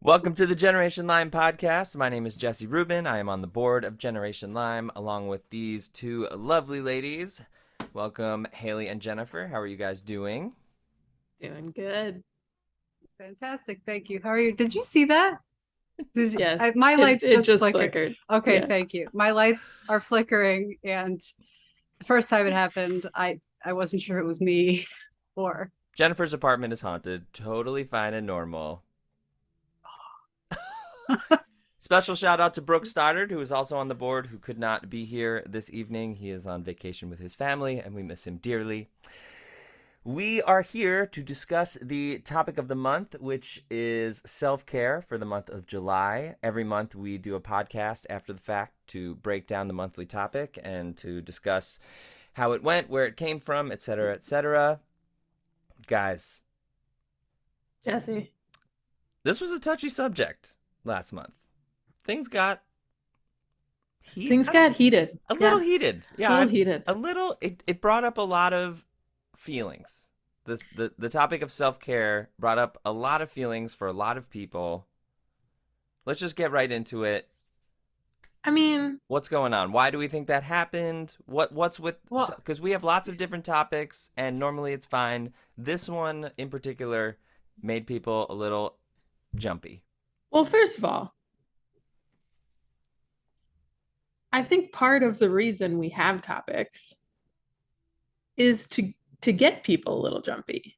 Welcome to the Generation Lyme podcast. My name is Jesse Ruben. I am on the board of Generation Lyme along with these two lovely ladies. Welcome, Haley and Jennifer. How are you guys doing? Doing good. Fantastic. Thank you. How are you? Did you see that? Yes. My lights it just flickered. Okay, Yeah. Thank you. My lights are flickering, and the first time it happened, I wasn't sure it was me or Jennifer's apartment is haunted. Totally fine and normal. Special shout out to Brooke Stoddard, who is also on the board, who could not be here this evening. He is on vacation with his family, and we miss him dearly. We are here to discuss the topic of the month, which is self-care for the month of July. Every month we do a podcast after the fact to break down the monthly topic and to discuss how it went, where it came from, etc., etc. Guys, Jesse. this was a touchy subject last month. Things got heated. Things got heated. A little heated. Yeah, a little heated. A little. It brought up a lot of feelings. The topic of self-care brought up a lot of feelings for a lot of people. Let's just get right into it. I mean, what's going on? Why do we think that happened? What's with, because we have lots of different topics and normally it's fine. This one in particular made people a little jumpy. Well, first of all, I think part of the reason we have topics is to get people a little jumpy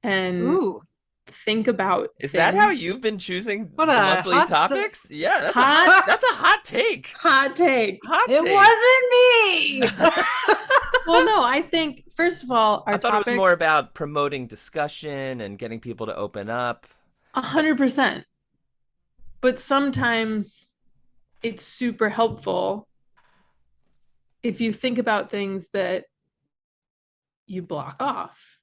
and think about Is things. that how you've been choosing the monthly topics? Yeah, that's a hot take. Hot take. It wasn't me. Well, no, I think first of all, I thought it was more about promoting discussion and getting people to open up. 100%. But sometimes it's super helpful if you think about things that you block off,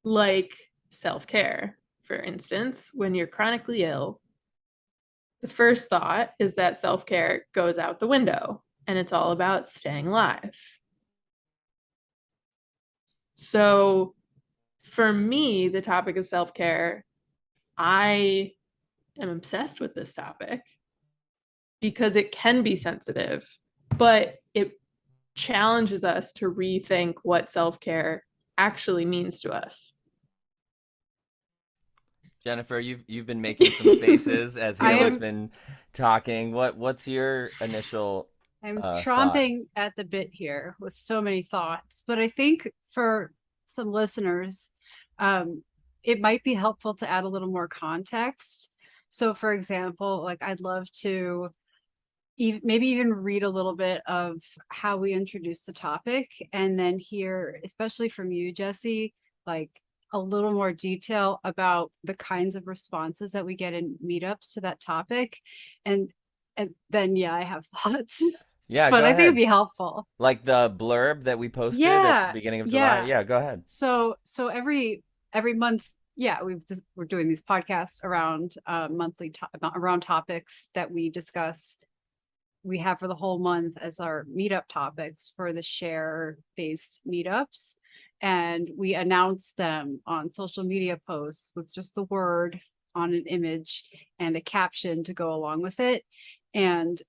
like self-care. For instance, when you're chronically ill, the first thought is that self-care goes out the window and it's all about staying alive. So for me, the topic of self-care, I am obsessed with this topic because it can be sensitive, but it challenges us to rethink what self-care actually means to us. Jennifer, you've been making some faces as Haley's been talking. What's your initial I'm chomping at the bit here with so many thoughts, but I think for some listeners, it might be helpful to add a little more context. So for example, like I'd love to maybe even read a little bit of how we introduced the topic and then hear, especially from you, Jesse, like a little more detail about the kinds of responses that we get in meetups to that topic. And then, yeah, I have thoughts. Yeah, but I think it'd be helpful. Like the blurb that we posted at the beginning of July. Yeah, go ahead. So every month, we're doing these podcasts around around topics that we discuss. We have for the whole month as our meetup topics for the share-based meetups. And we announce them on social media posts with just the word on an image and a caption to go along with it. And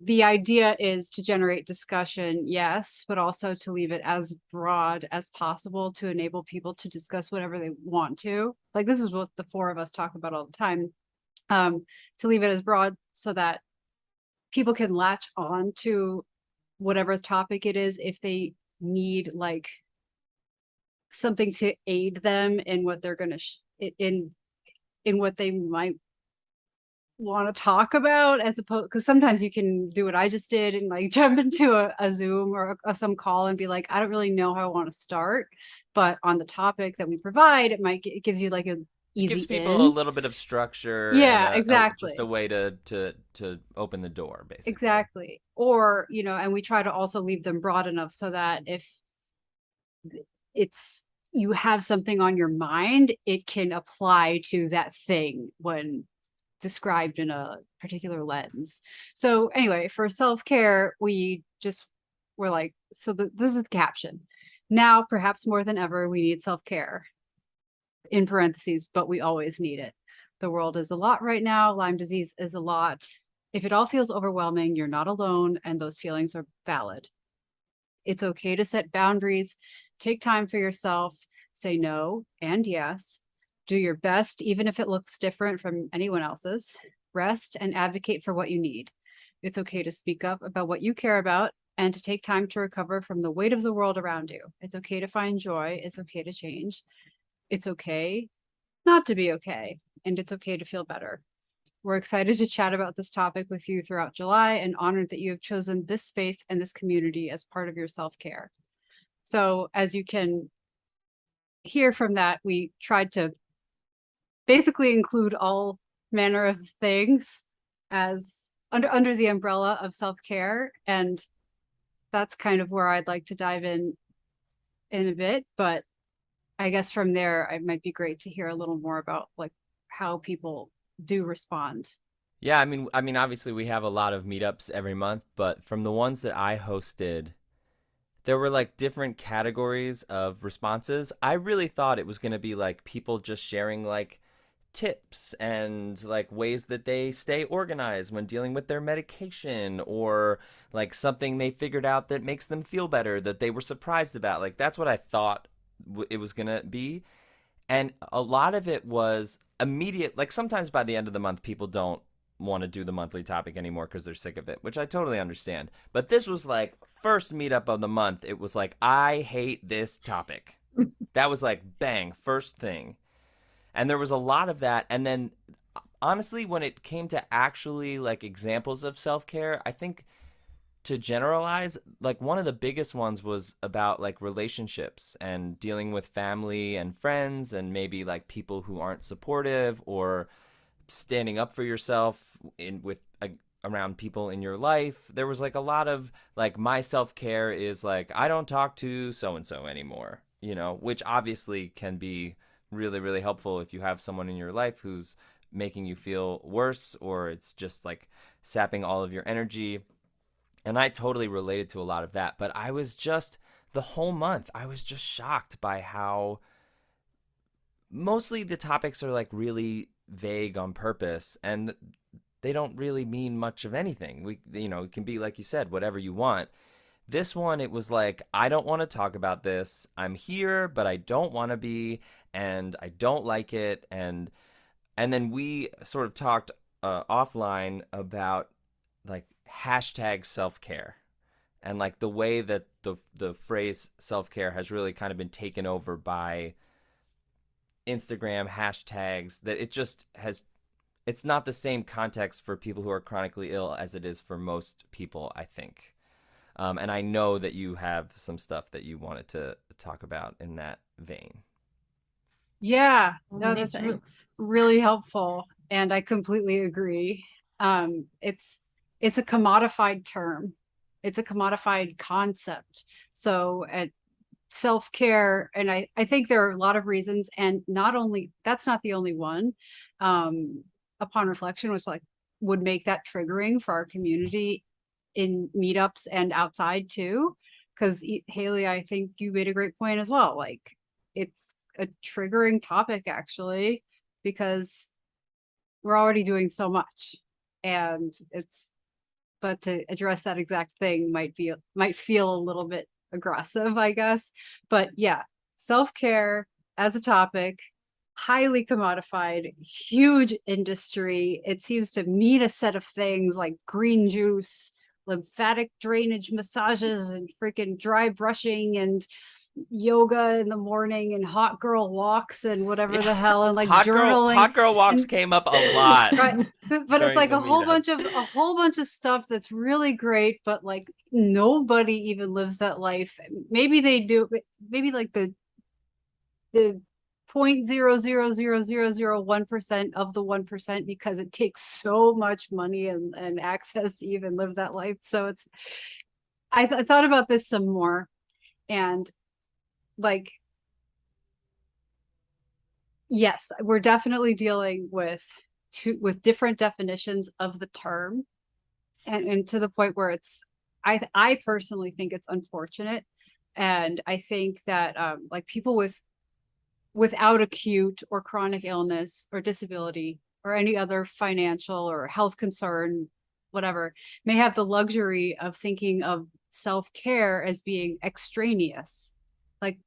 the idea is to generate discussion, yes, but also to leave it as broad as possible to enable people to discuss whatever they want to. Like this is what the four of us talk about all the time. To leave it as broad so that people can latch on to whatever topic it is if they need like something to aid them in what they're going to in what they might want to talk about, as opposed, because sometimes you can do what I just did and like jump into a Zoom or some call and be like, I don't really know how I want to start, but on the topic that we provide, it gives you like a It gives people a little bit of structure. Yeah, exactly. Just a way to open the door, basically. Exactly. Or, and we try to also leave them broad enough so that if you have something on your mind, it can apply to that thing when described in a particular lens. So anyway, for self-care, we're like, this is the caption. Now, perhaps more than ever, we need self-care. in parentheses, but we always need it. The world is a lot right now. Lyme disease is a lot. If it all feels overwhelming, you're not alone, and those feelings are valid. It's okay to set boundaries, take time for yourself, say no and yes, do your best, even if it looks different from anyone else's, rest and advocate for what you need. It's okay to speak up about what you care about and to take time to recover from the weight of the world around you. It's okay to find joy. It's okay to change. It's okay not to be okay. And it's okay to feel better. We're excited to chat about this topic with you throughout July and honored that you have chosen this space and this community as part of your self-care. So as you can hear from that, we tried to basically include all manner of things as under the umbrella of self-care. And that's kind of where I'd like to dive in a bit. But I guess from there, it might be great to hear a little more about like how people do respond. Yeah, I mean, obviously we have a lot of meetups every month, but from the ones that I hosted, there were like different categories of responses. I really thought it was going to be like people just sharing like tips and like ways that they stay organized when dealing with their medication, or like something they figured out that makes them feel better that they were surprised about. Like that's what I thought it was going to be. And a lot of it was immediate. Like sometimes by the end of the month, people don't want to do the monthly topic anymore because they're sick of it, which I totally understand. But this was like first meetup of the month. It was like, I hate this topic. That was like, bang, first thing. And there was a lot of that. And then honestly, when it came to actually like examples of self-care, I think to generalize, like one of the biggest ones was about like relationships and dealing with family and friends and maybe like people who aren't supportive, or standing up for yourself in with around people in your life. There was like a lot of like, my self-care is like, I don't talk to so and so anymore, you know, which obviously can be really, really helpful if you have someone in your life who's making you feel worse, or it's just like sapping all of your energy. And I totally related to a lot of that. But I was just, the whole month, I was just shocked by how mostly the topics are like really vague on purpose, and they don't really mean much of anything. It can be, like you said, whatever you want. This one, it was like, I don't want to talk about this. I'm here, but I don't want to be, and I don't like it. And then we sort of talked offline about like hashtag self-care, and like the way that the phrase self-care has really kind of been taken over by Instagram hashtags, that it just has, it's not the same context for people who are chronically ill as it is for most people, I think. And I know that you have some stuff that you wanted to talk about in that vein. Yeah, no, Many that's thanks. really helpful. And I completely agree. It's a commodified term. It's a commodified concept. So at self-care, and I think there are a lot of reasons, and not only that's not the only one. Upon reflection, which like would make that triggering for our community in meetups and outside too. Because Haley, I think you made a great point as well. Like it's a triggering topic actually, because we're already doing so much, and but to address that exact thing might feel a little bit aggressive, I guess. But yeah, self-care as a topic, highly commodified, huge industry. It seems to mean a set of things like green juice, lymphatic drainage massages, and freaking dry brushing, and yoga in the morning, and hot girl walks, and whatever the hell, and like journaling. Hot girl walks and, came up a lot. right. But it's like a whole meetup. bunch of stuff that's really great, but like nobody even lives that life. Maybe they do, maybe like the 0.0000001% of the 1%, because it takes so much money and access to even live that life. So it's I thought about this some more, and like, yes, we're definitely dealing with different definitions of the term, and to the point where it's I personally think it's unfortunate. And I think that like people with without acute or chronic illness or disability or any other financial or health concern, whatever, may have the luxury of thinking of self-care as being extraneous, like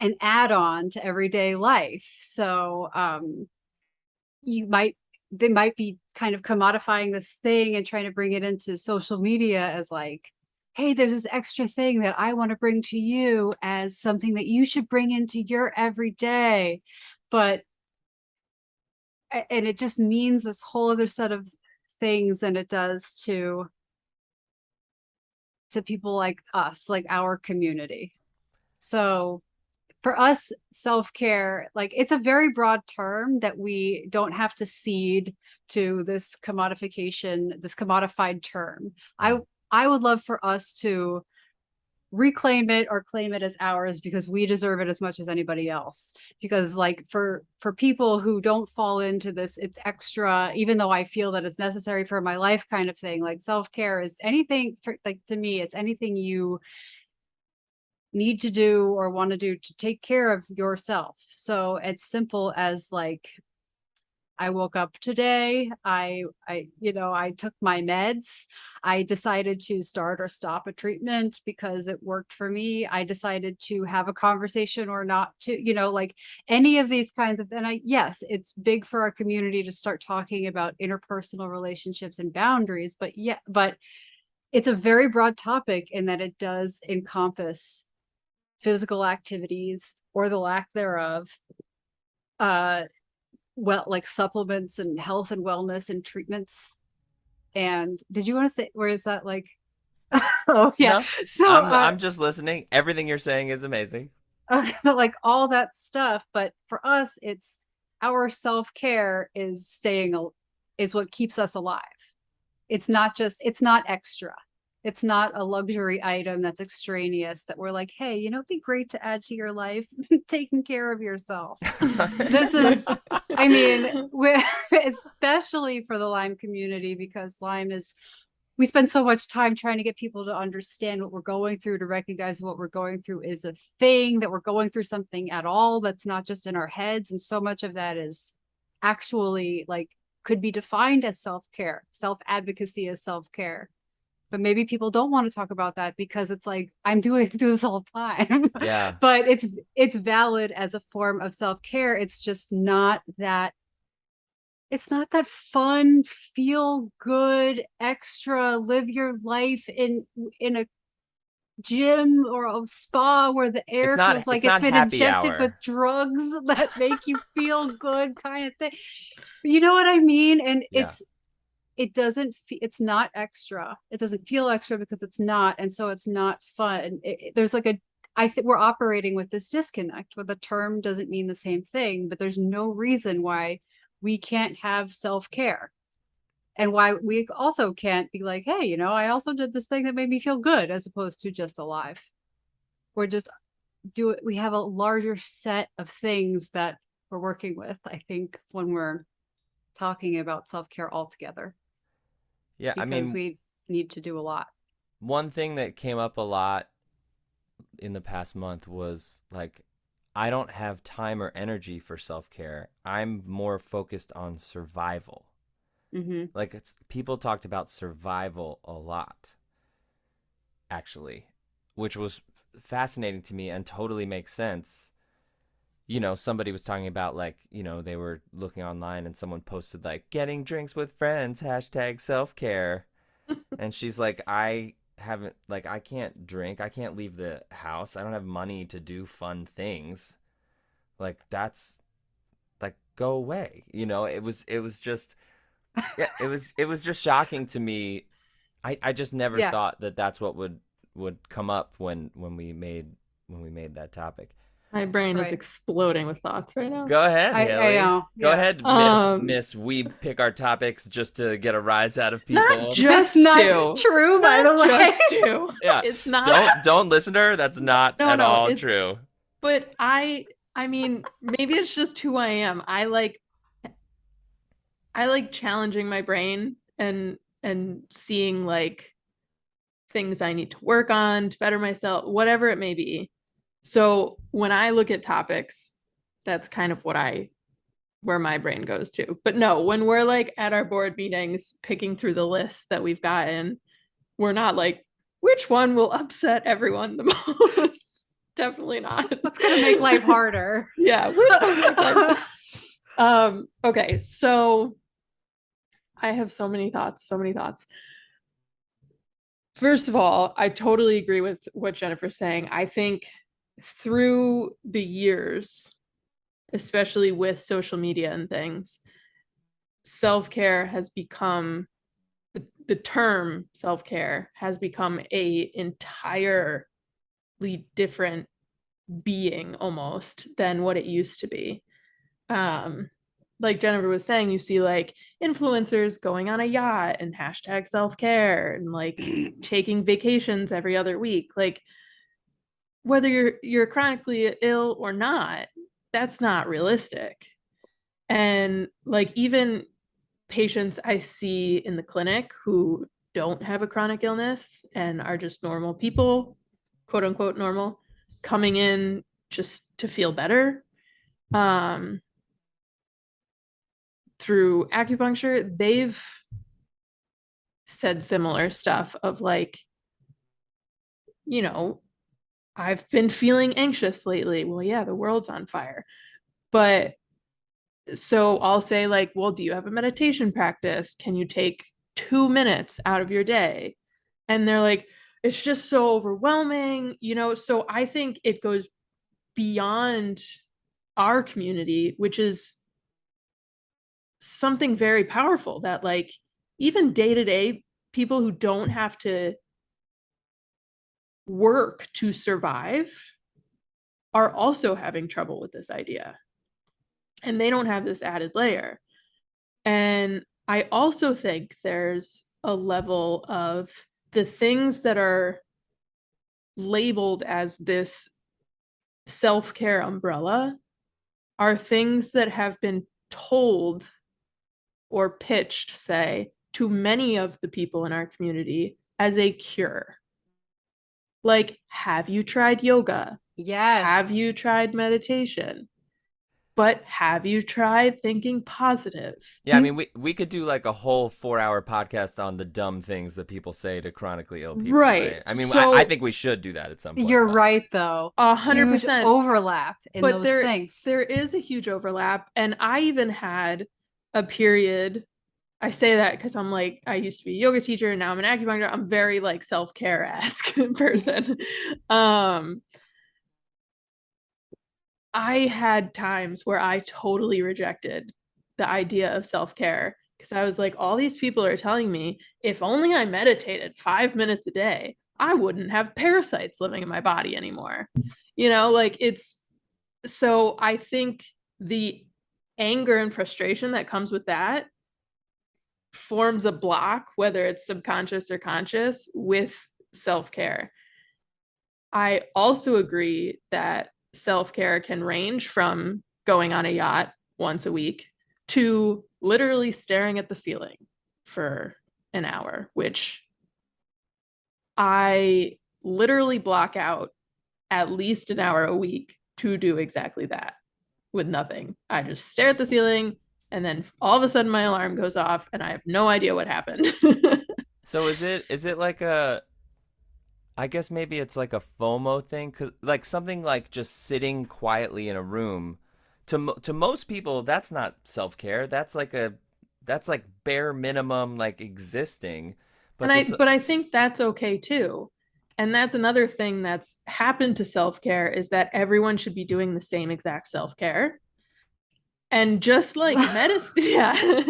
an add-on to everyday life. So they might be kind of commodifying this thing and trying to bring it into social media as like, hey, there's this extra thing that I want to bring to you as something that you should bring into your everyday. And it just means this whole other set of things than it does to people like us, like our community. So for us, self-care, like, it's a very broad term that we don't have to cede to this commodification, this commodified term. I would love for us to reclaim it or claim it as ours, because we deserve it as much as anybody else. Because like for people who don't fall into this, it's extra, even though I feel that it's necessary for my life kind of thing. Like self-care is anything for, like, to me, it's anything you need to do or want to do to take care of yourself. So it's simple as like, I woke up today, I took my meds, I decided to start or stop a treatment because it worked for me, I decided to have a conversation or not to, like any of these kinds of, yes, it's big for our community to start talking about interpersonal relationships and boundaries, but it's a very broad topic in that it does encompass physical activities or the lack thereof, like supplements and health and wellness and treatments. And did you want to say, where is that, like, oh yeah, No, so I'm just listening. Everything you're saying is amazing. like all that stuff. But for us, it's our self-care is what keeps us alive. It's not extra. It's not a luxury item that's extraneous that we're like, hey, it'd be great to add to your life, taking care of yourself. This is, I mean, especially for the Lyme community, because we spend so much time trying to get people to understand what we're going through, to recognize what we're going through is a thing, that we're going through something at all, that's not just in our heads. And so much of that is actually like could be defined as self-care, self-advocacy as self-care. But maybe people don't want to talk about that because it's like, I do this all the time. Yeah. But it's valid as a form of self-care. It's just not that, it's not that fun, feel good, extra, live your life in a gym or a spa where the air feels like it's been injected with drugs that make you feel good kind of thing. You know what I mean? And Yeah. it's not extra. It doesn't feel extra because it's not. And so it's not fun. There's like I think we're operating with this disconnect where the term doesn't mean the same thing, but there's no reason why we can't have self-care, and why we also can't be like, hey, I also did this thing that made me feel good, as opposed to just alive. We have a larger set of things that we're working with, I think, when we're talking about self-care altogether. Yeah, I because mean, we need to do a lot. one thing that came up a lot in the past month was like, I don't have time or energy for self-care. I'm more focused on survival. Mm-hmm. Like, people talked about survival a lot, actually, which was fascinating to me and totally makes sense. Somebody was talking about like, they were looking online and someone posted like, getting drinks with friends, hashtag self-care. And she's like, I can't drink. I can't leave the house. I don't have money to do fun things. Like, that's like, go away. It was just, yeah, it was just shocking to me. I just never thought that that's what would come up when we made that topic. My brain is exploding with thoughts right now. Go ahead, Haley. I know. Go ahead, Miss. We pick our topics just to get a rise out of people. Not just not true, by the way. Just to. Yeah, it's not. Don't listen to her. That's not at all true. But I mean, maybe it's just who I am. I like challenging my brain and seeing like things I need to work on to better myself, whatever it may be. So when I look at topics, that's kind of where my brain goes to. But no, when we're like at our board meetings, picking through the list that we've gotten, we're not like, which one will upset everyone the most? Definitely not. That's gonna make life harder. Yeah, which one will make life? Okay, so I have so many thoughts. First of all, I totally agree with what Jennifer's saying. I think through the years, especially with social media and things, self-care has become the term self-care has become a entirely different being almost than what it used to be. Like Jennifer was saying, you see like influencers going on a yacht and hashtag self-care and like taking vacations every other week. Like whether you're chronically ill or not, that's not realistic. And like even patients I see in the clinic who don't have a chronic illness and are just normal people, quote unquote normal, coming in just to feel better through acupuncture, they've said similar stuff of like, you know, I've been feeling anxious lately. Well, yeah, the world's on fire. But so I'll say, like, well, do you have a meditation practice? Can you take 2 minutes out of your day? And they're like, it's just so overwhelming, you know? So I think it goes beyond our community, which is something very powerful that, like, even day to day, people who don't have to work to survive are also having trouble with this idea. And they don't have this added layer. And I also think there's a level of the things that are labeled as this self-care umbrella are things that have been told or pitched, say, to many of the people in our community as a cure. Like, have you tried yoga? Yes. Have you tried meditation? But have you tried thinking positive? Yeah, I mean, we could do like a whole 4-hour podcast on the dumb things that people say to chronically ill people, right? I mean, So, I think we should do that at some point. You're right, though. 100%. Huge overlap in but those there, things. There is a huge overlap. And I even had a period. I say that because I'm like, I used to be a yoga teacher and now I'm an acupuncturist. I'm very like self-care-esque person. I had times where I totally rejected the idea of self-care because I was like, all these people are telling me if only I meditated 5 minutes a day, I wouldn't have parasites living in my body anymore. You know, like it's so I think the anger and frustration that comes with that forms a block, whether it's subconscious or conscious, with self-care. I also agree that self-care can range from going on a yacht once a week to literally staring at the ceiling for an hour, which I literally block out at least an hour a week to do exactly that with nothing. I just stare at the ceiling and then all of a sudden my alarm goes off and I have no idea what happened. So is it like I guess maybe it's like a FOMO thing, cause like something like just sitting quietly in a room. To most people, that's not self care. That's like bare minimum like existing. But But I think that's okay too. And that's another thing that's happened to self-care is that everyone should be doing the same exact self-care. And just like medicine, yeah.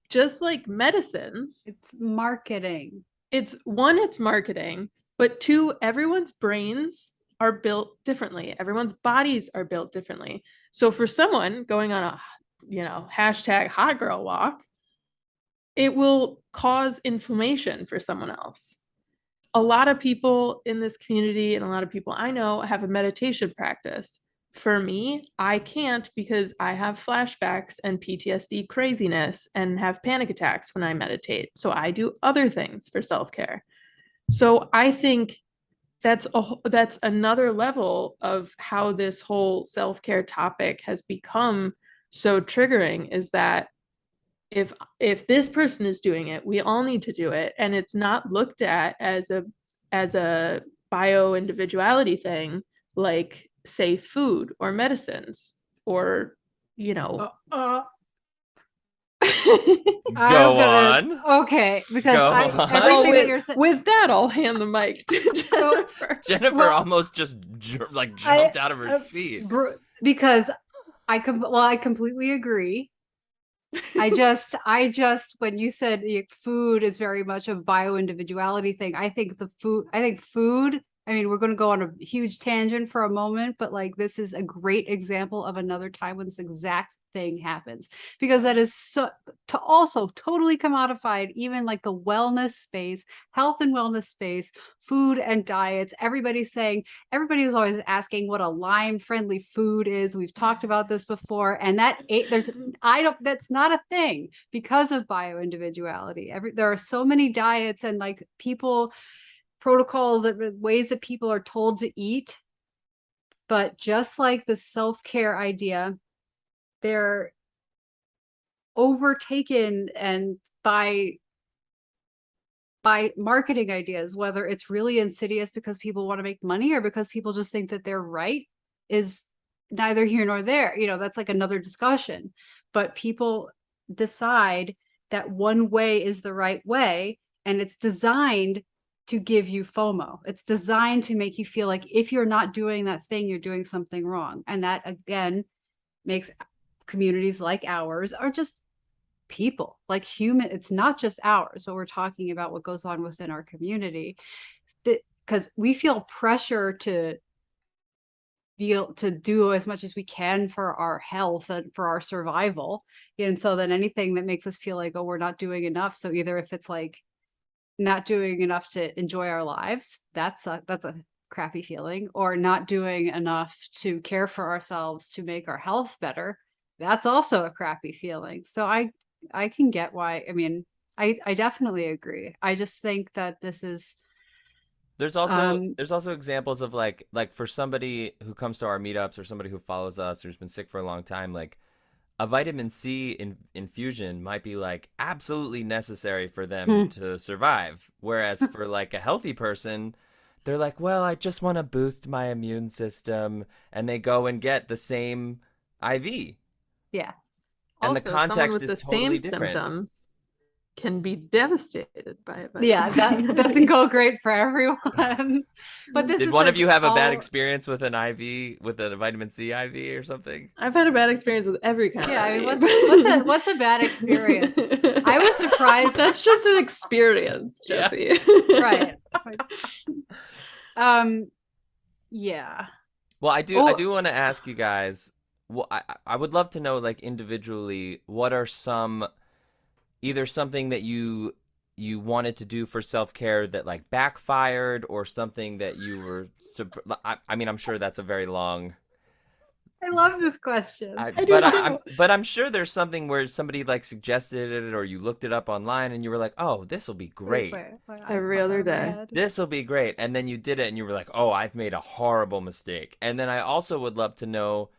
Just like medicines, it's marketing. It's marketing, but two, everyone's brains are built differently. Everyone's bodies are built differently. So for someone going on a, hashtag hot girl walk, it will cause inflammation for someone else. A lot of people in this community and a lot of people I know have a meditation practice. For me, I can't because I have flashbacks and PTSD craziness and have panic attacks when I meditate. So I do other things for self-care. So I think that's another level of how this whole self-care topic has become so triggering, is that if this person is doing it, we all need to do it, and it's not looked at as a bio individuality thing, like say food or medicines or you know. Go on. Okay, because Go I on. everything that with, you're saying. with that, I'll hand the mic to Jennifer. Jennifer Well, almost just jumped out of her seat. Because I completely agree. I just when you said food is very much a bio individuality thing, I think food, I mean, we're going to go on a huge tangent for a moment, but like this is a great example of another time when this exact thing happens, because that is also totally commodified, even like the wellness space, health and wellness space, food and diets. Everybody was always asking what a Lyme friendly food is. We've talked about this before, and that's not a thing because of bio individuality. There are so many diets and like protocols, ways that people are told to eat, but just like the self-care idea, they're overtaken and by marketing ideas, whether it's really insidious because people want to make money or because people just think that they're right, is neither here nor there. That's like another discussion, but people decide that one way is the right way, and it's designed to give you FOMO. It's designed to make you feel like if you're not doing that thing, you're doing something wrong. And that again makes communities like ours are just people, like human. It's not just ours, but we're talking about what goes on within our community, because we feel pressure to do as much as we can for our health and for our survival. And so then anything that makes us feel like, oh, we're not doing enough. So either if it's like not doing enough to enjoy our lives, that's a crappy feeling, or not doing enough to care for ourselves to make our health better, that's also a crappy feeling. So I can get why. I mean, I definitely agree. I just think that this is There's also examples of like for somebody who comes to our meetups or somebody who follows us who's been sick for a long time, like a vitamin C infusion might be like absolutely necessary for them to survive. Whereas for like a healthy person, they're like, well, I just want to boost my immune system, and they go and get the same IV. Yeah. And Also, the context someone with is the totally same different. symptoms can be devastated by it. Yeah, that doesn't go great for everyone. But this Did is one like of you have a bad experience with an IV, with a vitamin C IV or something? I've had a bad experience with every kind Yeah, of I mean, IV. what's a bad experience? I was surprised. That's just an experience, Jesse. Yeah. Right. Yeah. Well, I do want to ask you guys. Well, I would love to know, like, individually, what are either something that you wanted to do for self-care that like backfired, or something that you were I mean, I'm sure that's a very long. I love this question. But I'm sure there's something where somebody like suggested it, or you looked it up online and you were like, oh, this will be great. Every other day. This will be great. And then you did it and you were like, oh, I've made a horrible mistake. And then I also would love to know,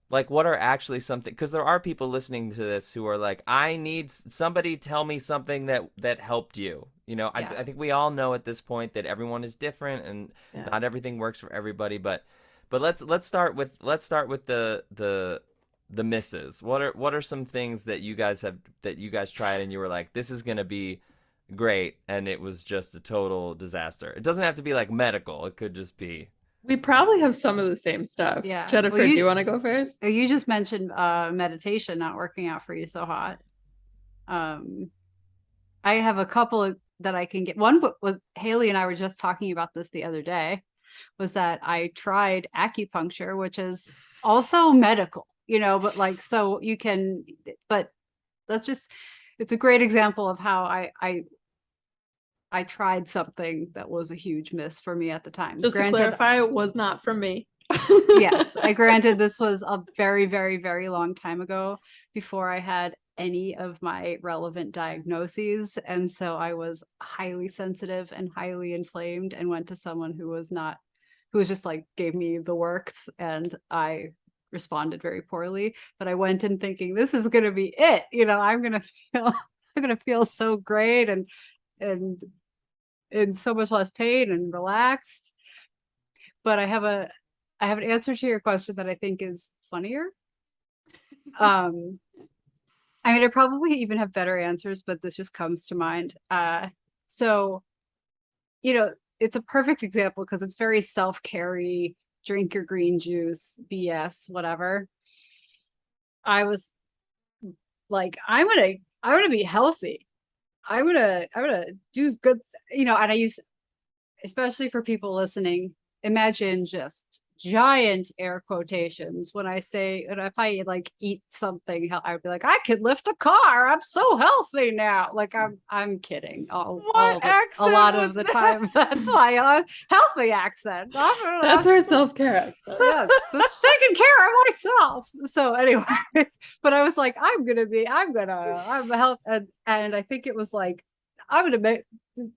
like, what are actually something, because there are people listening to this who are like, I need somebody tell me something that helped you. Yeah. I think we all know at this point that everyone is different and not everything works for everybody. But let's start with the misses. What are some things that you guys tried and you were like, this is gonna be great, and it was just a total disaster? It doesn't have to be like medical. It could just be. We probably have some of the same stuff. Yeah. Jennifer, do you want to go first? You just mentioned meditation not working out for you so hot. I have a couple that I can get. One, with Haley and I were just talking about this the other day, was that I tried acupuncture, which is also medical, but like, so you can, but it's a great example of how I tried something that was a huge miss for me at the time. Just to clarify, it was not from me. Yes, granted, this was a very, very, very long time ago, before I had any of my relevant diagnoses. And so I was highly sensitive and highly inflamed, and went to someone who was just like, gave me the works, and I responded very poorly. But I went in thinking, this is going to be it. I'm going to feel so great and in so much less pain and relaxed. But I have an answer to your question that I think is funnier. I probably even have better answers, but this just comes to mind. So, it's a perfect example because it's very self-carry, drink your green juice, BS, whatever. I was like, I'm gonna be healthy. I'm gonna do good, and I use, especially for people listening, imagine just giant air quotations when I say, and if I like eat something, I would be like, I could lift a car. I'm so healthy now. Like I'm kidding. A lot of the time. That's why healthy accent. That's our self-care accent. Yeah, so taking care of myself. So anyway, but I was like, I'm health, and I think it was like, I'm gonna make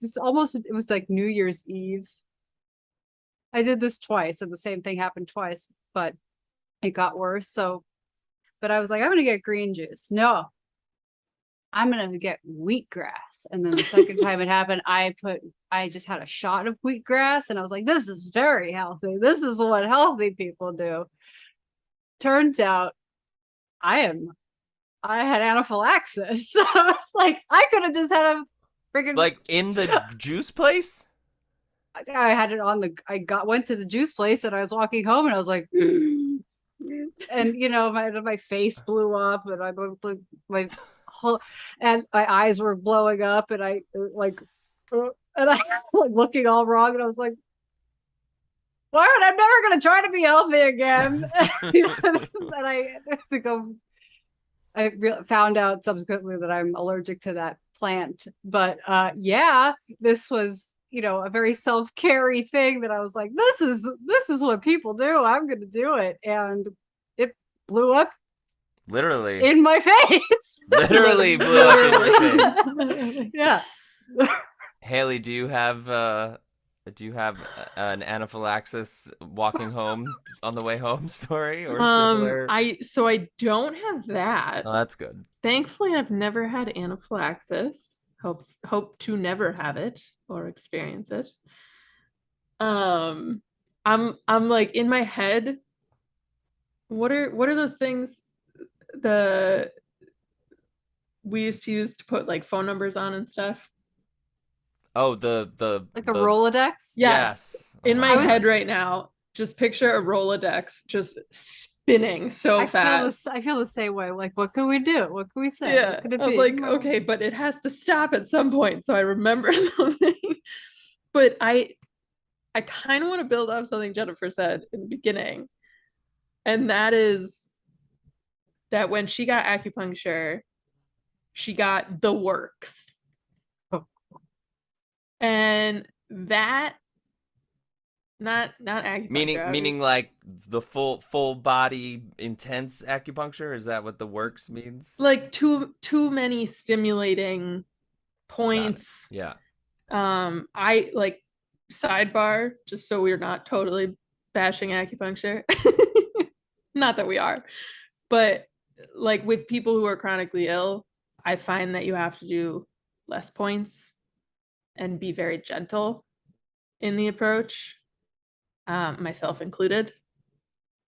this almost. It was like New Year's Eve. I did this twice, and the same thing happened twice, but it got worse. So, but I was like, I'm gonna get green juice. No, I'm gonna get wheatgrass. And then the second time it happened, I just had a shot of wheatgrass, and I was like, this is very healthy. This is what healthy people do. Turns out I had anaphylaxis. So I was like, I could have just had a freaking, like, in the juice place. I had it on went to the juice place, and I was walking home, and I was like, and my face blew up, and my whole, and my eyes were blowing up, and I like looking all wrong, and I was like, why would I'm never gonna try to be healthy again? And I found out subsequently that I'm allergic to that plant. But this was, a very self-carry thing that I was like, this is what people do. I'm going to do it. And it blew up Literally in my face. Literally blew up in your face. Yeah. Haley, do you have an anaphylaxis walking home on the way home story or similar? I don't have that. Oh, that's good. Thankfully, I've never had anaphylaxis. Hope to never have it or experience it. I'm like, in my head, what are those things we used to use to put like phone numbers on and stuff? Oh, the like a Rolodex? Yes. In my head right now, just picture a Rolodex just spinning so fast. I feel the same way. Like, what can we do? What can we say? Yeah, I'm like, okay, but it has to stop at some point, so I remember something. But I kind of want to build off something Jennifer said in the beginning, and that is that when she got acupuncture, she got the works. And that, not acupuncture, meaning like the full body intense acupuncture. Is that what the works means? Like too many stimulating points. Yeah. I like, sidebar, just so we're not totally bashing acupuncture. Not that we are, but like with people who are chronically ill, I find that you have to do less points and be very gentle in the approach, myself included.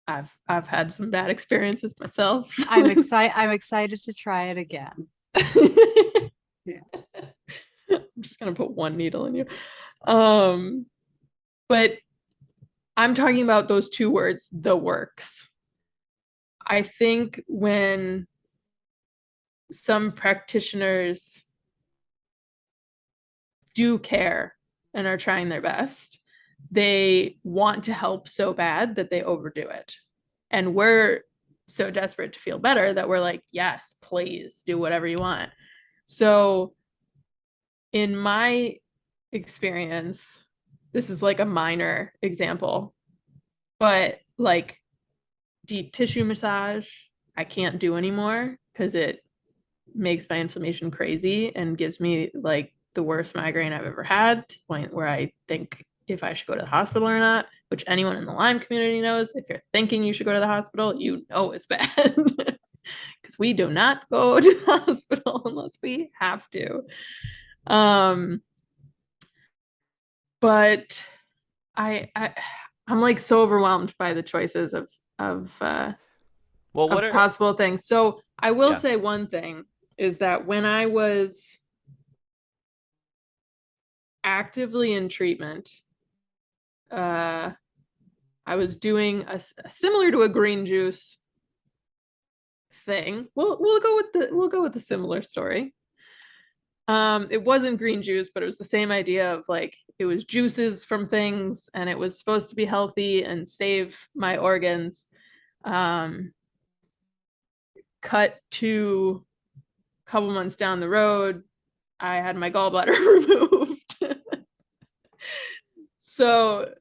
I've had some bad experiences myself. I'm excited to try it again. Yeah. I'm just gonna put one needle in you. But I'm talking about those two words, the works. I think when some practitioners do care and are trying their best, they want to help so bad that they overdo it. And we're so desperate to feel better that we're like, yes, please do whatever you want. So in my experience, this is like a minor example, but like deep tissue massage, I can't do anymore because it makes my inflammation crazy and gives me like the worst migraine I've ever had, to the point where I think if I should go to the hospital or not, which anyone in the Lyme community knows. If you're thinking you should go to the hospital, you know it's bad. Because we do not go to the hospital unless we have to. But I'm like so overwhelmed by the choices of possible things. So I will say one thing is that when I was actively in treatment, I was doing a similar to a green juice thing. We'll go with the similar story. It wasn't green juice, but it was the same idea of like it was juices from things, and it was supposed to be healthy and save my organs. Cut to a couple months down the road, I had my gallbladder removed. So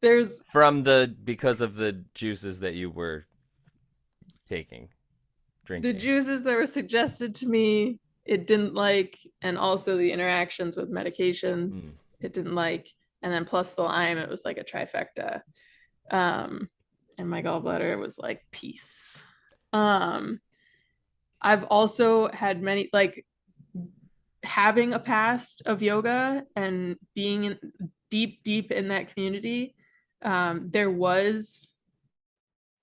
there's because of the juices that you were drinking. The juices that were suggested to me, it didn't like, and also the interactions with medications, it didn't like, and then plus the Lyme, it was like a trifecta. And my gallbladder was like peace. I've also had many, like, having a past of yoga and being in deep in that community. There was,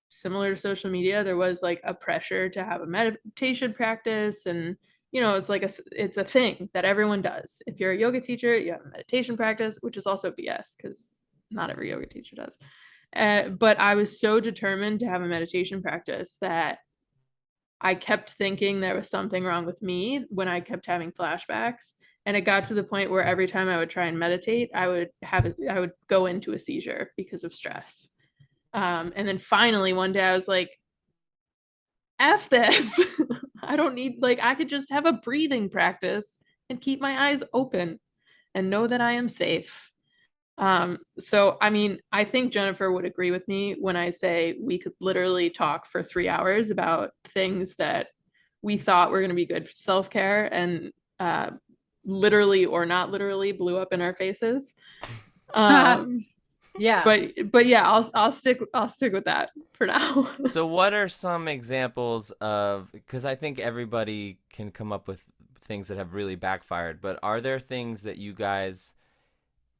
similar to social media, there was like a pressure to have a meditation practice, and it's like it's a thing that everyone does. If you're a yoga teacher, you have a meditation practice, which is also BS because not every yoga teacher does. But I was so determined to have a meditation practice that I kept thinking there was something wrong with me when I kept having flashbacks. And it got to the point where every time I would try and meditate, I would go into a seizure because of stress. And then finally one day I was like, F this. I don't need, like, I could just have a breathing practice and keep my eyes open and know that I am safe. So, I mean, I think Jennifer would agree with me when I say we could literally talk for 3 hours about things that we thought were going to be good for self-care and literally or not literally blew up in our faces. Yeah. But yeah, I'll stick with that for now. So what are some examples of, because I think everybody can come up with things that have really backfired, but are there things that you guys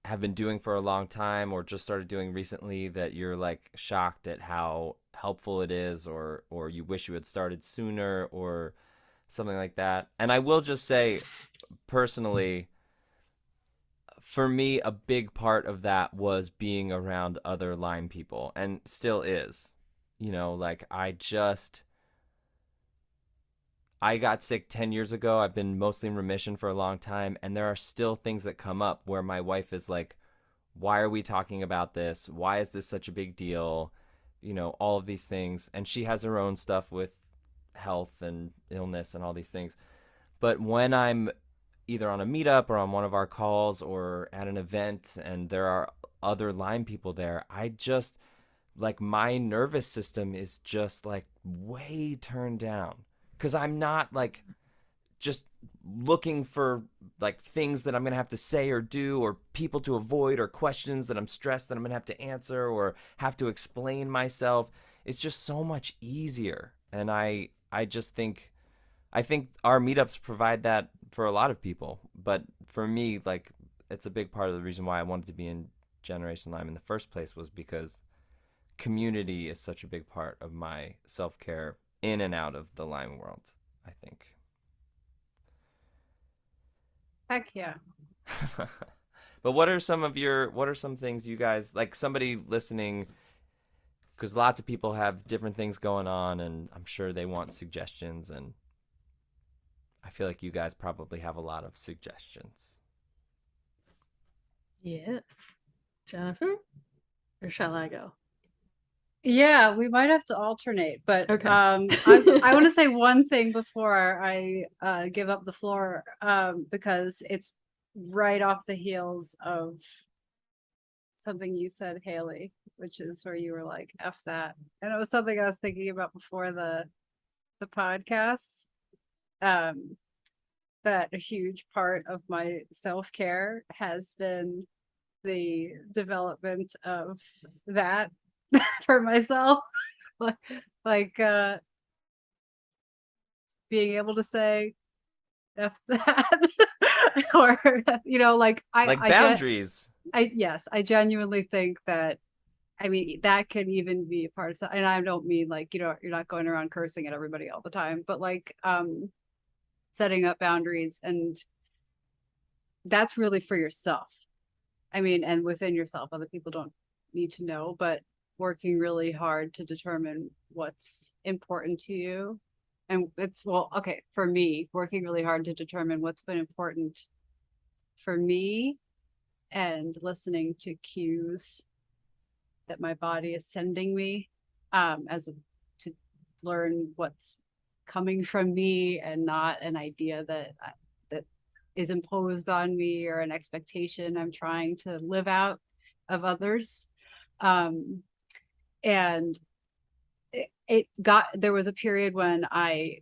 have been doing for a long time or just started doing recently that you're like shocked at how helpful it is, or you wish you had started sooner or something like that? And I will just say personally, for me, a big part of that was being around other Lyme people, and still is. Like I got sick 10 years ago. I've been mostly in remission for a long time, and there are still things that come up where my wife is like, why are we talking about this? Why is this such a big deal? All of these things. And she has her own stuff with health and illness and all these things. But when I'm either on a meetup or on one of our calls or at an event and there are other Lyme people there, I just, like, my nervous system is just like way turned down, because I'm not like just looking for like things that I'm going to have to say or do, or people to avoid, or questions that I'm stressed that I'm going to have to answer or have to explain myself. It's just so much easier. And I just think our meetups provide that for a lot of people. But for me, like, it's a big part of the reason why I wanted to be in Generation Lyme in the first place, was because community is such a big part of my self-care in and out of the Lyme world, I think. Heck yeah. But what are some things you guys, like, somebody listening, because lots of people have different things going on, and I'm sure they want suggestions, and I feel like you guys probably have a lot of suggestions. Yes. Jennifer? Or shall I go? Yeah, we might have to alternate, but Okay. I want to say one thing before I give up the floor, because it's right off the heels of something you said, Haley, which is where you were like, F that. And it was something I was thinking about before the podcast. that a huge part of my self-care has been the development of that for myself. like being able to say F that. Or like Like boundaries. Yes, I genuinely think that, I mean, that can even be a part of, and I don't mean like, you're not going around cursing at everybody all the time, but like setting up boundaries, and that's really for yourself. I mean, and within yourself, other people don't need to know, but working really hard to determine what's important to you. And okay, for me, working really hard to determine what's been important for me and listening to cues that my body is sending me, to learn what's coming from me and not an idea that is imposed on me, or an expectation I'm trying to live out of others. And there was a period when I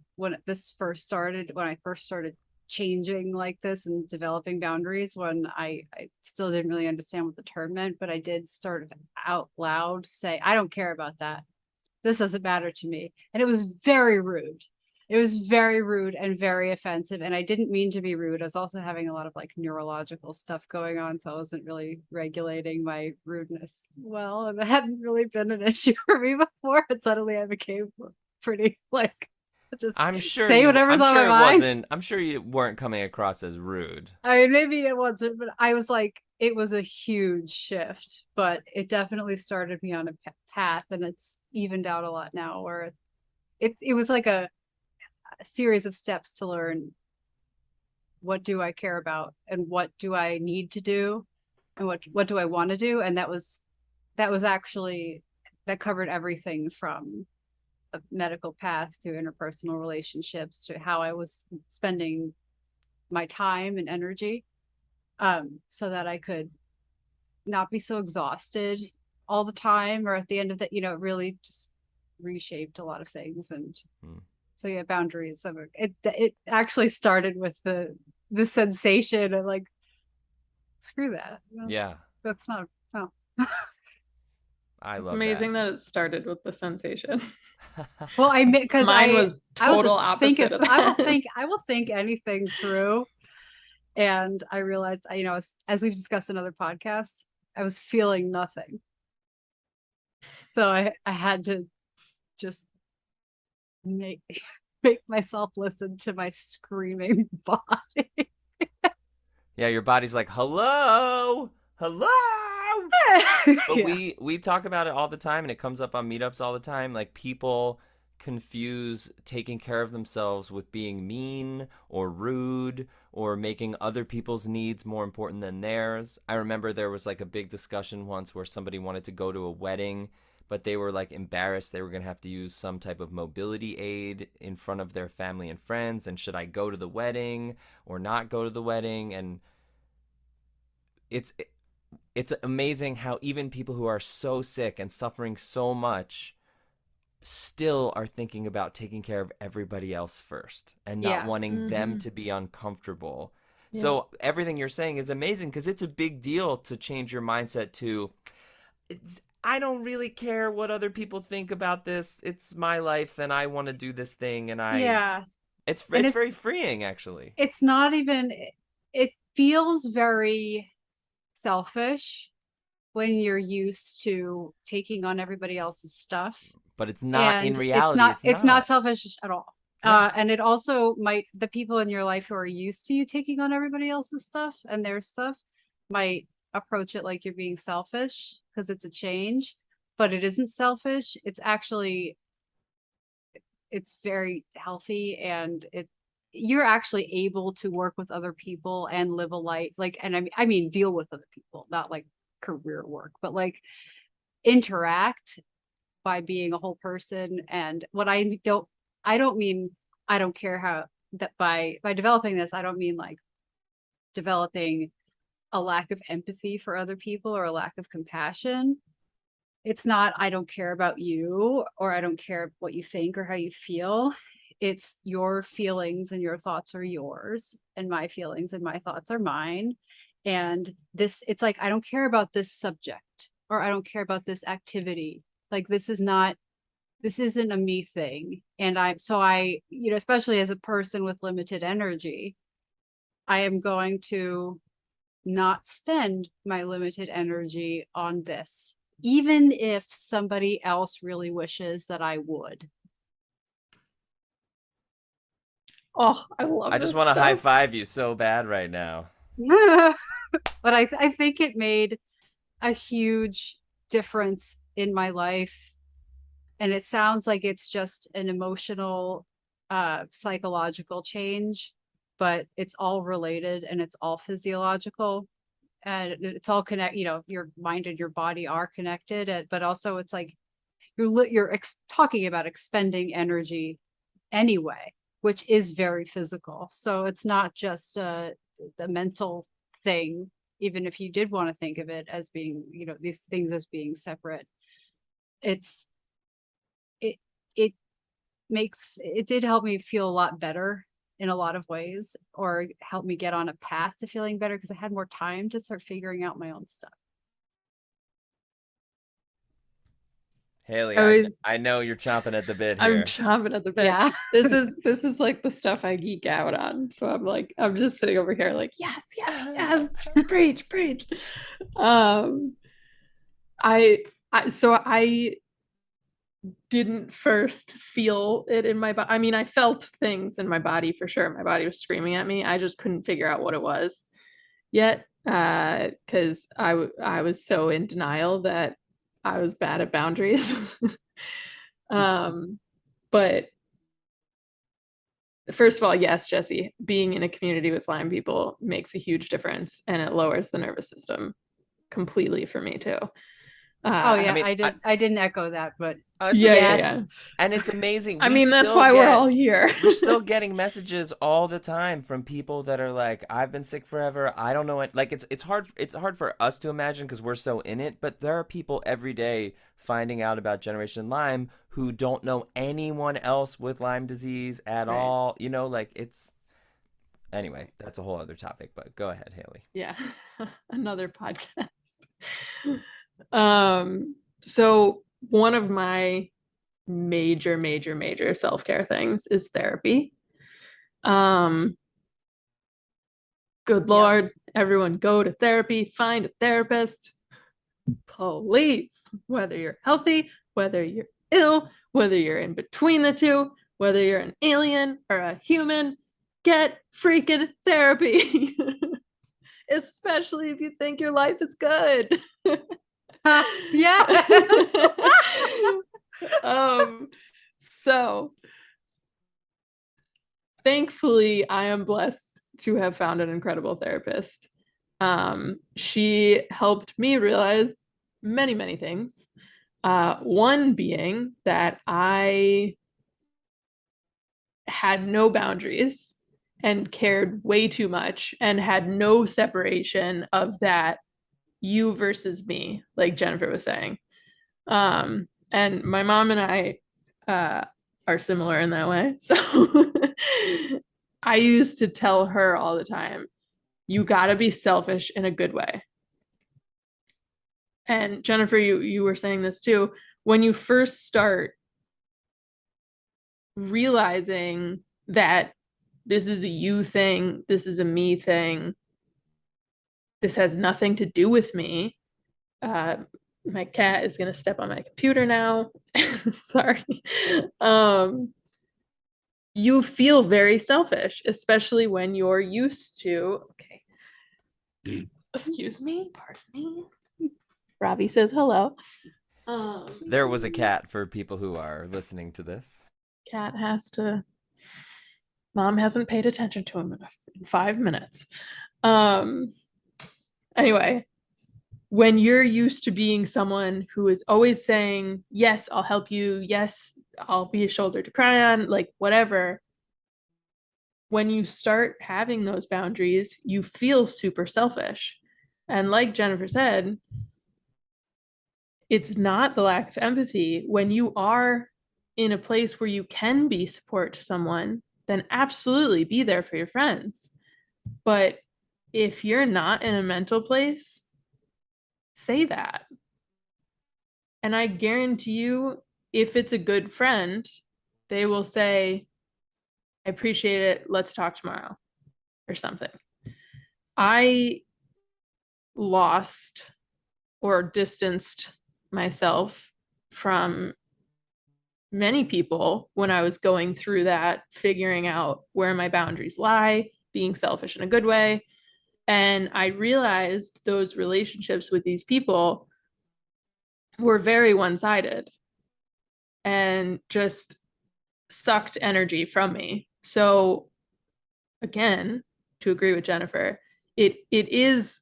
first started changing like this and developing boundaries, when I still didn't really understand what the term meant, but I did start out loud say, I don't care about that. This doesn't matter to me. And it was very rude. It was very rude and very offensive. And I didn't mean to be rude. I was also having a lot of like neurological stuff going on. So I wasn't really regulating my rudeness well. And that hadn't really been an issue for me before. And suddenly I became pretty like, just say whatever's on my mind. I'm sure you weren't coming across as rude. I mean, maybe it wasn't, but I was like, it was a huge shift, but it definitely started me on a path, and it's evened out a lot now, where it was like a series of steps to learn, what do I care about, and what do I need to do, and what do I want to do. And that was actually, that covered everything from a medical path to interpersonal relationships to how I was spending my time and energy, so that I could not be so exhausted all the time, or at the end of that, really just reshaped a lot of things. And so yeah, boundaries. It actually started with the sensation of like, screw that. Yeah. That's not, no. It's amazing that it started with the sensation. Well, because mine was total opposite of that. I will think anything through. And I realized, as we've discussed in other podcasts, I was feeling nothing. So I had to just make myself listen to my screaming body. Yeah, your body's like, hello. But yeah. we talk about it all the time, and it comes up on meetups all the time. Like, people confuse taking care of themselves with being mean or rude or making other people's needs more important than theirs. I remember there was like a big discussion once where somebody wanted to go to a wedding, but they were like embarrassed they were going to have to use some type of mobility aid in front of their family and friends, and should I go to the wedding or not go to the wedding? And it's amazing how even people who are so sick and suffering so much still are thinking about taking care of everybody else first and not wanting them to be uncomfortable. Yeah. So everything you're saying is amazing, because it's a big deal to change your mindset to, I don't really care what other people think about this. It's my life and I want to do this thing. And it's very freeing, actually. It's not even, it feels very selfish when you're used to taking on everybody else's stuff. But it's not, and in reality. It's not selfish at all. Yeah. And it also the people in your life who are used to you taking on everybody else's stuff and their stuff might approach it like you're being selfish because it's a change, but it isn't selfish. It's actually, it's very healthy, and you're actually able to work with other people and live a life, like, and I mean deal with other people, not like career work, but like interact by being a whole person. And what I don't mean, I don't care how that by developing this, I don't mean like developing a lack of empathy for other people or a lack of compassion. It's not, I don't care about you, or I don't care what you think or how you feel. It's your feelings and your thoughts are yours, and my feelings and my thoughts are mine. And it's like, I don't care about this subject, or I don't care about this activity. Like, this isn't a me thing. And especially as a person with limited energy, I am going to not spend my limited energy on this, even if somebody else really wishes that I would. Oh, I love I just this want to high stuff. five you so bad right now. But I think it made a huge difference in my life. And it sounds like it's just an emotional, psychological change, but it's all related and it's all physiological. And it's all connect, your mind and your body are connected, but also it's like you're talking about expending energy anyway, which is very physical. So it's not just the mental thing, even if you did want to think of it as being, these things as being separate. It's it it it did help me feel a lot better in a lot of ways, or help me get on a path to feeling better, because I had more time to start figuring out my own stuff. Haley, I I know you're chomping at the bit I'm here. chomping at the bit. Yeah. This is like the stuff I geek out on. So I'm just sitting over here like, yes, yes, yes. Preach, preach. I didn't first feel it in my body. I mean, I felt things in my body for sure. My body was screaming at me. I just couldn't figure out what it was yet, because I was so in denial that I was bad at boundaries. But first of all, yes, Jesse, being in a community with Lyme people makes a huge difference, and it lowers the nervous system completely for me too. Oh yeah, I mean, I didn't echo that, but it's Yeah, amazing. yeah. And it's amazing. I mean, that's why we're all here. We're still getting messages all the time from people that are like, I've been sick forever. I don't know what, like, it's hard for us to imagine because we're so in it, but there are people every day finding out about Generation Lyme who don't know anyone else with Lyme disease at Right. all. Like anyway, that's a whole other topic, but go ahead, Haley. Yeah. Another podcast. So one of my major self-care things is therapy. Good Lord, everyone go to therapy, find a therapist. Please, whether you're healthy, whether you're ill, whether you're in between the two, whether you're an alien or a human, get freaking therapy. Especially if you think your life is good. yes. So thankfully I am blessed to have found an incredible therapist. She helped me realize many things. One being that I had no boundaries and cared way too much and had no separation of that you versus me, like Jennifer was saying. And my mom and I are similar in that way. So I used to tell her all the time, you got to be selfish in a good way. And Jennifer, you were saying this too. When you first start realizing that this is a you thing, this is a me thing, this has nothing to do with me. My cat is gonna step on my computer now. Sorry. You feel very selfish, especially when you're used to. Okay. Excuse me, pardon me. Robbie says hello. There was a cat for people who are listening to this. Cat has to. Mom hasn't paid attention to him in 5 minutes. Anyway, when you're used to being someone who is always saying, yes, I'll help you. Yes, I'll be a shoulder to cry on, like whatever. When you start having those boundaries, you feel super selfish. And like Jennifer said, it's not the lack of empathy. When you are in a place where you can be support to someone, then absolutely be there for your friends. But if you're not in a mental place, say that. And I guarantee you, if it's a good friend, they will say, I appreciate it. Let's talk tomorrow or something. I lost or distanced myself from many people when I was going through that, figuring out where my boundaries lie, being selfish in a good way. And I realized those relationships with these people were very one-sided and just sucked energy from me. So again, to agree with Jennifer, it is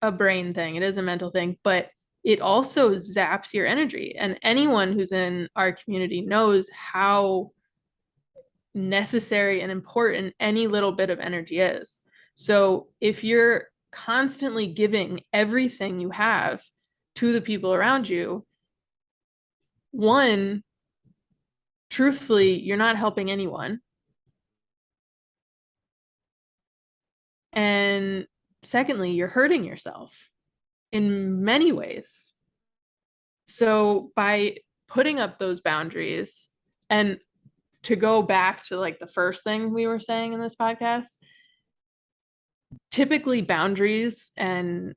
a brain thing, it is a mental thing, but it also zaps your energy. And anyone who's in our community knows how necessary and important any little bit of energy is. So if you're constantly giving everything you have to the people around you, one, truthfully, you're not helping anyone. And secondly, you're hurting yourself in many ways. So by putting up those boundaries, and to go back to like the first thing we were saying in this podcast, typically boundaries and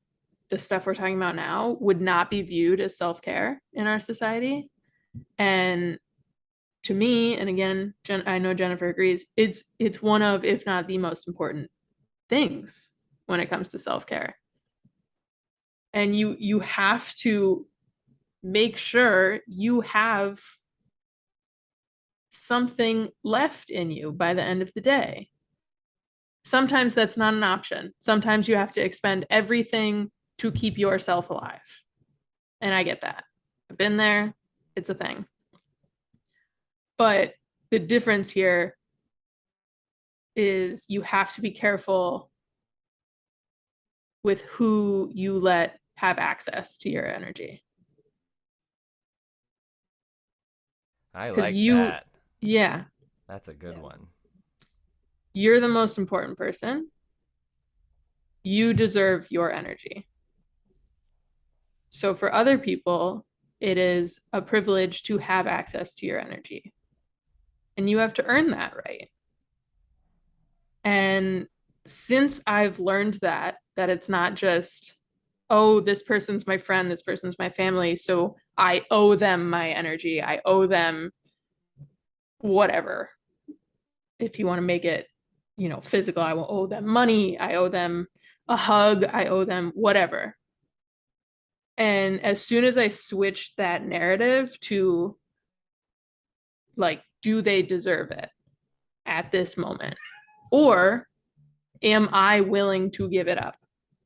the stuff we're talking about now would not be viewed as self-care in our society. And to me, and again, I know Jennifer agrees, it's one of, if not the most important things when it comes to self-care. And you have to make sure you have something left in you by the end of the day. Sometimes that's not an option. Sometimes you have to expend everything to keep yourself alive. And I get that. I've been there. It's a thing. But the difference here is you have to be careful with who you let have access to your energy. I like that. Yeah. That's a good one. You're the most important person. You deserve your energy. So for other people, it is a privilege to have access to your energy. And you have to earn that right. And since I've learned that it's not just, oh, this person's my friend, this person's my family, so I owe them my energy, I owe them whatever. If you want to make it, physical, I will owe them money, I owe them a hug, I owe them whatever. And as soon as I switched that narrative to like, do they deserve it at this moment? Or am I willing to give it up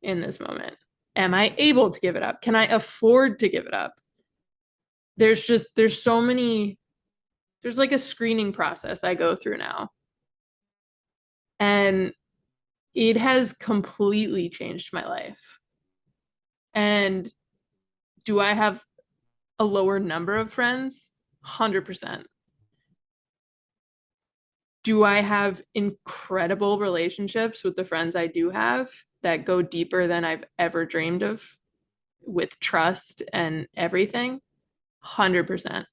in this moment? Am I able to give it up? Can I afford to give it up? There's so many, there's like a screening process I go through now. And it has completely changed my life. And do I have a lower number of friends? 100%. Do I have incredible relationships with the friends I do have that go deeper than I've ever dreamed of, with trust and everything? 100%.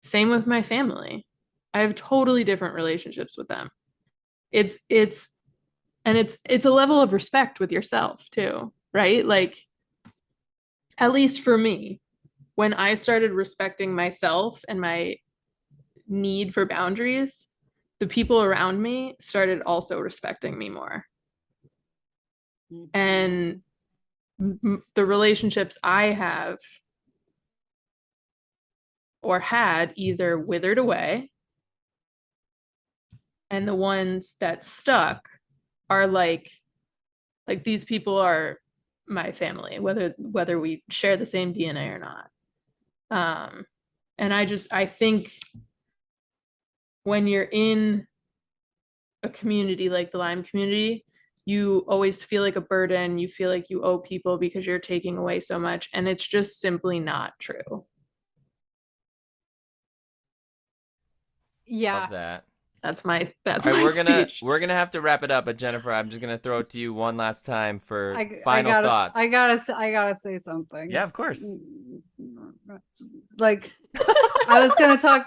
Same with my family. I have totally different relationships with them. It's a level of respect with yourself too, right? Like, at least for me, when I started respecting myself and my need for boundaries, the people around me started also respecting me more. And the relationships I have or had either withered away, and the ones that stuck are like these people are my family, whether we share the same DNA or not. And I think when you're in a community like the Lyme community, you always feel like a burden. You feel like you owe people because you're taking away so much. And it's just simply not true. Yeah. Love that. That's All right, my speech. we're gonna have to wrap it up, but Jennifer, I'm just gonna throw it to you one last time for I final gotta, thoughts. I gotta say something. Yeah, of course. Like, I was gonna talk.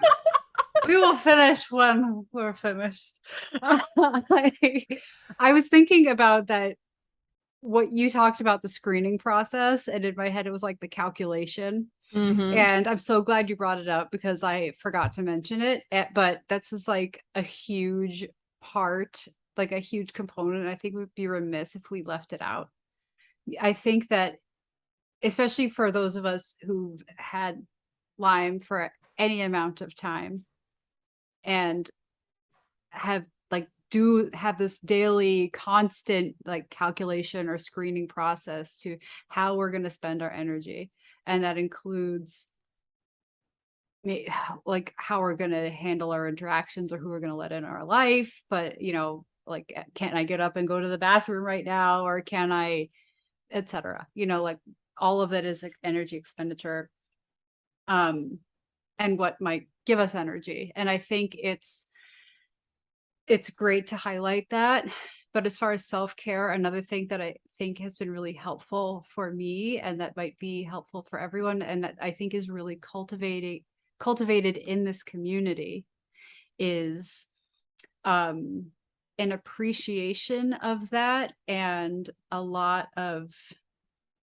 We will finish when we're finished. I was thinking about that. What you talked about, the screening process, and in my head it was like the calculation. Mhm. And I'm so glad you brought it up because I forgot to mention it. But that's just like a huge part, like a huge component. I think we'd be remiss if we left it out. I think that, especially for those of us who've had Lyme for any amount of time and have like do have this daily constant like calculation or screening process to how we're going to spend our energy, and that includes like how we're going to handle our interactions or who we're going to let in our life. But like, can I get up and go to the bathroom right now, or can I, etc. Like all of it is like energy expenditure, and what might give us energy. And I think it's great to highlight that. But as far as self-care, another thing that I think has been really helpful for me, and that might be helpful for everyone, and that I think is really cultivated in this community, is an appreciation of that, and a lot of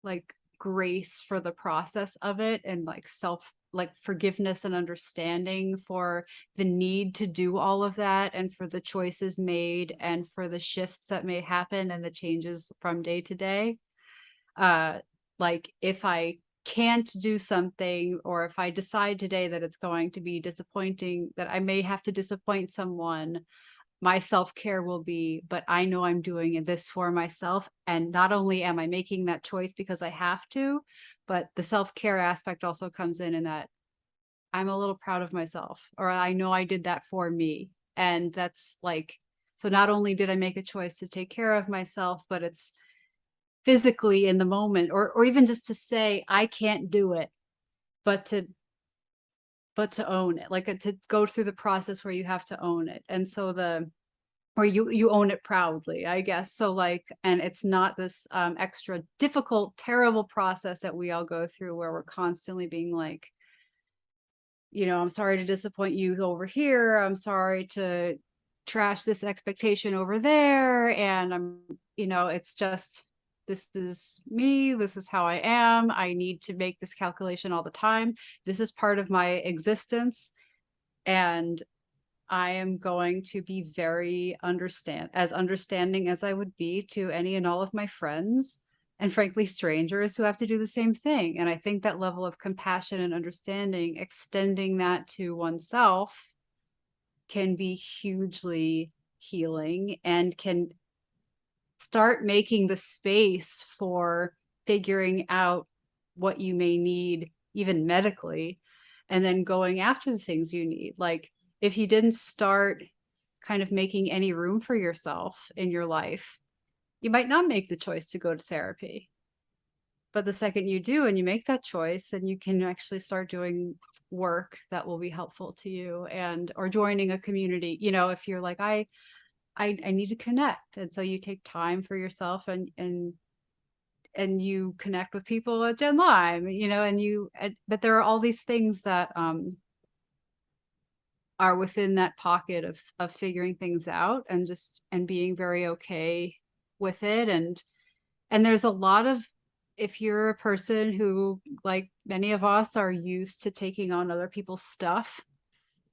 like grace for the process of it, and like forgiveness and understanding for the need to do all of that, and for the choices made, and for the shifts that may happen, and the changes from day to day. Like if I can't do something, or if I decide today that it's going to be disappointing, that I may have to disappoint someone, my self-care will be, but I know I'm doing this for myself. And not only am I making that choice because I have to, but the self-care aspect also comes in that I'm a little proud of myself, or I know I did that for me. And that's like, so not only did I make a choice to take care of myself, but it's physically in the moment, or even just to say, I can't do it, but to own it, like to go through the process where you have to own it. And so or you own it proudly, I guess. So like, and it's not this extra difficult, terrible process that we all go through, where we're constantly being like, I'm sorry to disappoint you over here. I'm sorry to trash this expectation over there. And it's just, this is me. This is how I am. I need to make this calculation all the time. This is part of my existence. And I am going to be very understanding as I would be to any and all of my friends, and frankly, strangers who have to do the same thing. And I think that level of compassion and understanding, extending that to oneself, can be hugely healing, and can start making the space for figuring out what you may need, even medically, and then going after the things you need. Like, if you didn't start kind of making any room for yourself in your life, you might not make the choice to go to therapy. But the second you do, and you make that choice, then you can actually start doing work that will be helpful to you, or joining a community. If you're like, I need to connect. And so you take time for yourself, and you connect with people at Gen Lyme, but there are all these things that are within that pocket of figuring things out, and being very okay with it. And there's a lot of, if you're a person who, like many of us, are used to taking on other people's stuff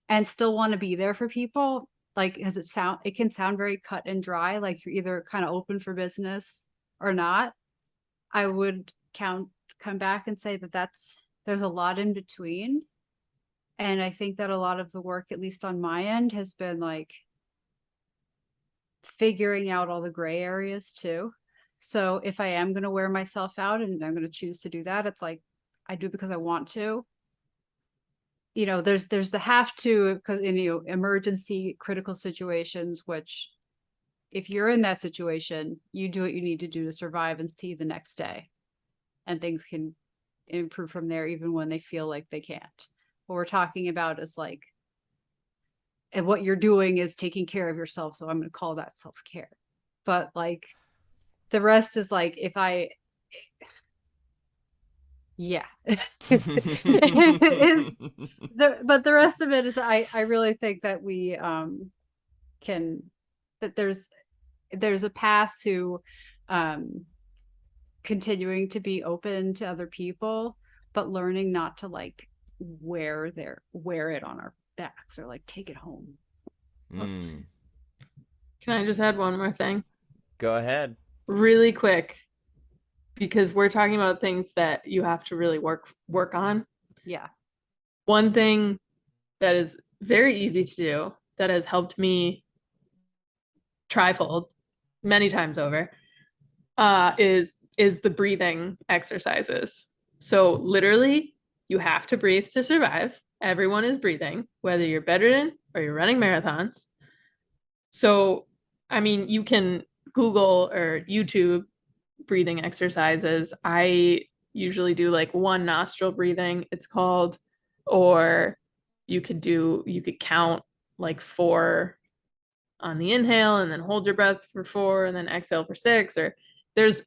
and still want to be there for people, like, it can sound very cut and dry, like you're either kind of open for business or not. I would come back and say that there's a lot in between. And I think that a lot of the work, at least on my end, has been like figuring out all the gray areas too. So if I am going to wear myself out, and I'm going to choose to do that, it's like, I do it because I want to. There's the have to, because in emergency critical situations, which if you're in that situation, you do what you need to do to survive and see the next day, and things can improve from there, even when they feel like they can't. What we're talking about is like and what you're doing is taking care of yourself. So I'm going to call that self-care. But like the rest is like, if I, yeah, it is but the rest of it is, I really think that we can, that there's a path to continuing to be open to other people, but learning not to like wear it on our backs or like take it home. Mm. Can I just add one more thing? Go ahead. Really quick, because we're talking about things that you have to really work on. Yeah. One thing that is very easy to do that has helped me trifold many times over is the breathing exercises. So literally, you have to breathe to survive. Everyone is breathing, whether you're bedridden or you're running marathons. So, I mean, you can Google or YouTube breathing exercises. I usually do like one nostril breathing, it's called, or you could count like 4 on the inhale and then hold your breath for 4 and then exhale for 6, or there's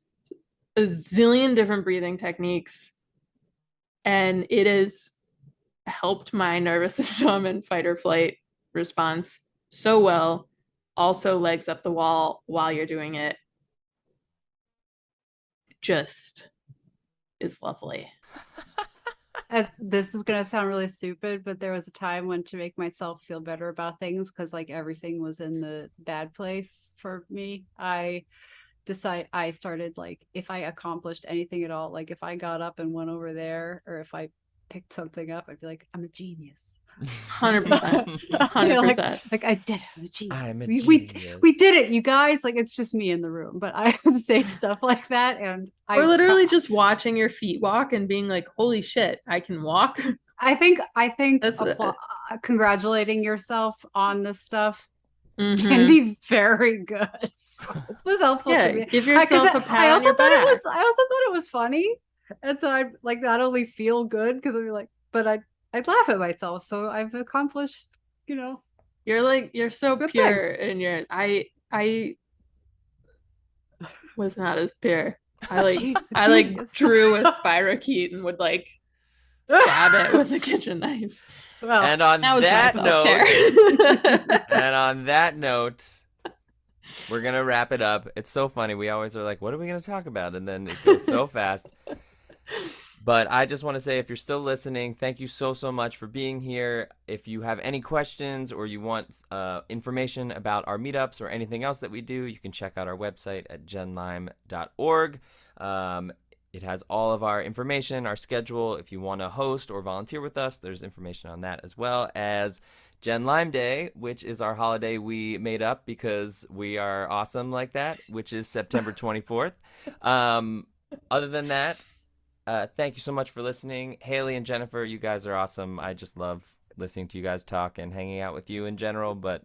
a zillion different breathing techniques, and it has helped my nervous system and fight or flight response so well. Also, legs up the wall while you're doing it just is lovely. This is going to sound really stupid, but there was a time when, to make myself feel better about things, because like everything was in the bad place for me, I started like, if I accomplished anything at all, like if I got up and went over there, or if I picked something up, I'd be like, I'm a genius. 100%. 100%. Like I did it. I'm a genius. I'm a we genius. did it, you guys. Like it's just me in the room, but I would say stuff like that, and Or literally just watching your feet walk and being like, holy shit, I can walk. I think That's congratulating yourself on this stuff can Mhm. be very good. So it was helpful to me. Give yourself a pat on your back. I also thought it was funny, and so I'd like not only feel good because I'd be like, but I'd laugh at myself. So I've accomplished, You're so good pure, things. and I was not as pure. I like drew a spirochete and would like stab it with a kitchen knife. Well, And on That was my that self-care. and on that note, we're gonna wrap it up. It's so funny. We always are like, what are we gonna talk about? And then it goes so fast. But I just want to say, if you're still listening, thank you so much for being here. If you have any questions or you want information about our meetups or anything else that we do, you can check out our website at genlyme.org. It has all of our information, our schedule. If you want to host or volunteer with us, there's information on that, as well as Gen Lyme Day, which is our holiday we made up because we are awesome like that, which is September 24th. Other than that, thank you so much for listening. Haley and Jennifer, you guys are awesome. I just love listening to you guys talk and hanging out with you in general, but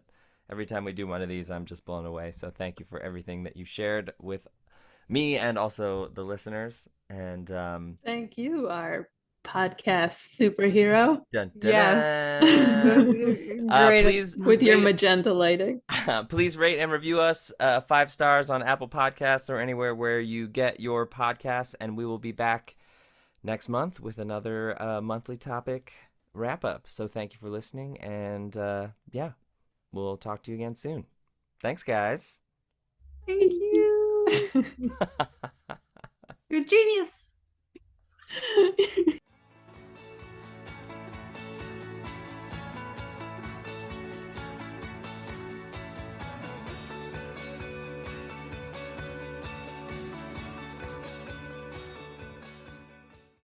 every time we do one of these, I'm just blown away. So thank you for everything that you shared with me and also the listeners. And Thank you, our podcast superhero. dun, dun, yes. dun. Great. Please With your rate- magenta lighting. Please rate and review us 5 stars on Apple Podcasts or anywhere where you get your podcasts, and we will be back next month with another monthly topic wrap up. So thank you for listening, and yeah, we'll talk to you again soon. Thanks, guys. Thank you. You're a genius.